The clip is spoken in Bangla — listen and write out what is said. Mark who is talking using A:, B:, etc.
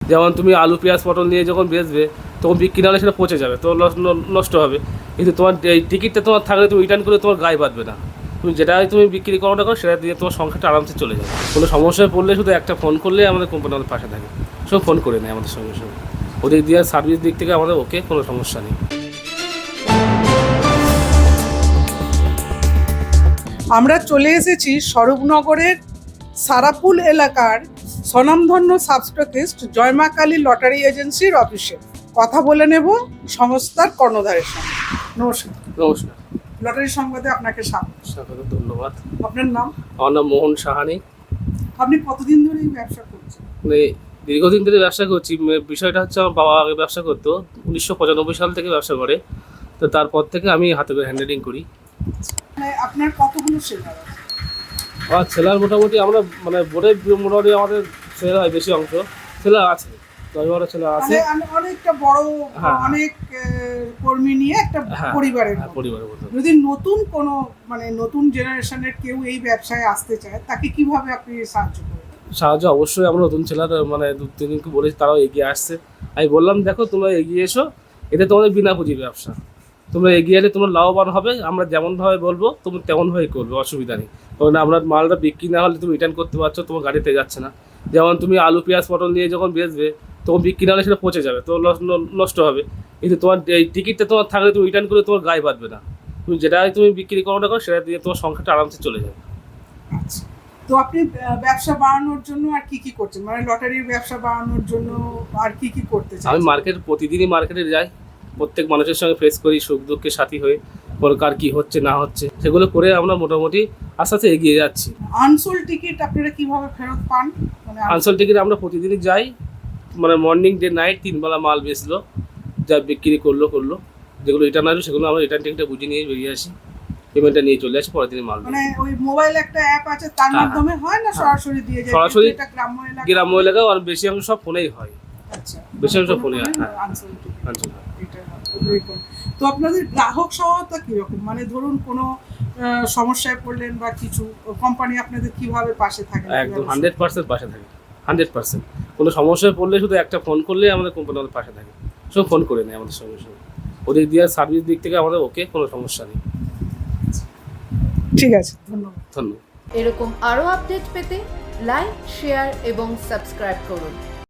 A: যেমন তুমি আলু পেঁয়াজ পটল নিয়ে যখন বেচবে তখন বিক্রি না হলে সেটা পচে যাবে, তো নষ্ট হবে। কিন্তু তোমার এই টিকিটটা তোমার থাকলে তুমি রিটার্ন করে তোমার গায়ে বাঁধবে না। তুমি যেটাই তুমি বিক্রি করো না করো সেটা দিয়ে তোমার সংখ্যাটা আরামসে চলে যাবে। কোনো সমস্যায় পড়লে শুধু একটা ফোন করলে আমাদের কোম্পানি আমাদের পাশে থাকে, সব ফোন করে নেয় আমাদের সঙ্গে সঙ্গে। ওদিক দিয়ে সার্ভিস দিক থেকে আমাদের ওকে, কোনো সমস্যা নেই।
B: আমরা চলে এসেছি স্বরূপনগরের সারাপুল এলাকার স্বনামধন্য সাবস্টকিস্ট জয়মা কালী লটারি এজেন্সির অফিসে। কথা বলে নেব সংস্থার কর্ণধারের সঙ্গে। নমস্কার।
A: নমস্কার।
B: লটারি সংবাদে আপনাকে
A: স্বাগত, ধন্যবাদ।
B: আপনার নাম?
A: আমার নাম মোহন সাহানি।
B: আপনি কতদিন ধরে এই ব্যবসা করছেন?
A: মানে দীর্ঘদিন ধরে ব্যবসা করছি। বিষয়টা হচ্ছে আমার বাবা আগে ব্যবসা করতো, 1995 সাল থেকে ব্যবসা করে, তো তারপর থেকে আমি হাতে করে হ্যান্ডেলিং করি।
B: মানে আপনার কতগুলো সেলার আছে?
A: আর সেলার মোটামুটি আমরা মানে বোর্ডে মোটামুটি আমাদের সেল হয়, বেশি অংশ সেলার আছে, 10-12 সেলার আছে।
B: মানে অনেকটা বড়,
A: হ্যাঁ।
B: অনেক কর্মী নিয়ে একটা পরিবারের মতো।
A: পরিবারের মতো।
B: যদি নতুন কোনো মানে নতুন জেনারেশনের কেউ এই ব্যবসায় আসতে চায় তাকে কিভাবে আপনি সাহায্য করবেন?
A: সাহায্য অবশ্যই, আমরা নতুন ছেলেরা মানে 2-3 দিনকে বলেছি, তারাও এগিয়ে আসছে। আমি বললাম দেখো তোমরা এগিয়ে এসো, এতে তোমাদের বিনা পুঁজির ব্যবসা, তোমরা এগিয়ে এলে তোমরা লাভবান হবে। আমরা যেমনভাবে বলবো তুমি তেমনভাবেই করবে, অসুবিধা নেই। কারণ আপনার মালটা বিক্রি না হলে তুমি রিটার্ন করতে পারছো, তোমার গাড়িতে যাচ্ছে না। যেমন তুমি আলু পেঁয়াজ পটল নিয়ে যখন বেচবে তখন বিক্রি না হলে সেটা পচে যাবে, তো নষ্ট হবে। কিন্তু তোমার এই টিকিটটা তোমার থাকলে তুমি রিটার্ন করে তোমার গায়ে বাঁধবে না। তুমি যেটাই তুমি বিক্রি করো না করো সেটা দিয়ে তোমার সংখ্যাটা আরামসে চলে যাবে।
B: আচ্ছা, তো আপনি ব্যবসা বাড়ানোর জন্য আর কি কি করছেন? মানে লটারির ব্যবসা বাড়ানোর জন্য আর কি কি করতে চান?
A: আমি প্রতিদিনই মার্কেটে যাই, প্রত্যেক মানুষের সঙ্গে ফেস করি, সুখ দুঃখের সাথী হয়ে কার কী হচ্ছে না হচ্ছে সেগুলো করে আমরা মোটামুটি আস্তে আস্তে এগিয়ে যাচ্ছি।
B: আনসোল্ড টিকিট আপনারা কিভাবে ফেরত পান? মানে
A: আনসোল্ড টিকিট আমরা প্রতিদিনই যাই, মানে মর্নিং ডে নাইট 3 বেলা মাল বেচলো, যা বিক্রি করলো, যেগুলো রিটার্ন আসবে সেগুলো আমরা রিটার্ন টিকিটটা বুঝে নিয়ে বেরিয়ে আসি, পেমেন্টটা নিয়ে চলে আসি, পরের দিনই মাল।
B: মানে ওই মোবাইল একটা অ্যাপ আছে তার মাধ্যমে হয় না সরাসরি দিয়ে যায়?
A: সরাসরি
B: এটা
A: গ্রাম্য এলাকা আর বেশি অংশ সব ফোনেই হয়।
B: আচ্ছা,
A: বেশি অংশ ফোনে হয়।
B: Unsold ticket.
A: আনসোল্ড হয়।
B: তো আপনাদের গ্রাহক সহায়তা কিরকম? মানে ধরুন কোনো সমস্যায় পড়লেন বা কিছু, কোম্পানি আপনাদের কিভাবে পাশে থাকে?
A: একদম 100% পাশে থাকে, 100%। কোনো সমস্যায় পড়লে শুধু একটা ফোন করলে আমাদের কোম্পানি আমাদের পাশে থাকে, সব ফোন করে নেয় আমাদের সঙ্গে সঙ্গে। ওদিক দিয়ে সার্ভিস দিক থেকে আমাদের ওকে, কোনো সমস্যা নেই।
B: ঠিক আছে, ধন্যবাদ।
A: ধন্যবাদ।
C: এরকম আরও আপডেট পেতে লাইক, শেয়ার এবং সাবস্ক্রাইব করুন।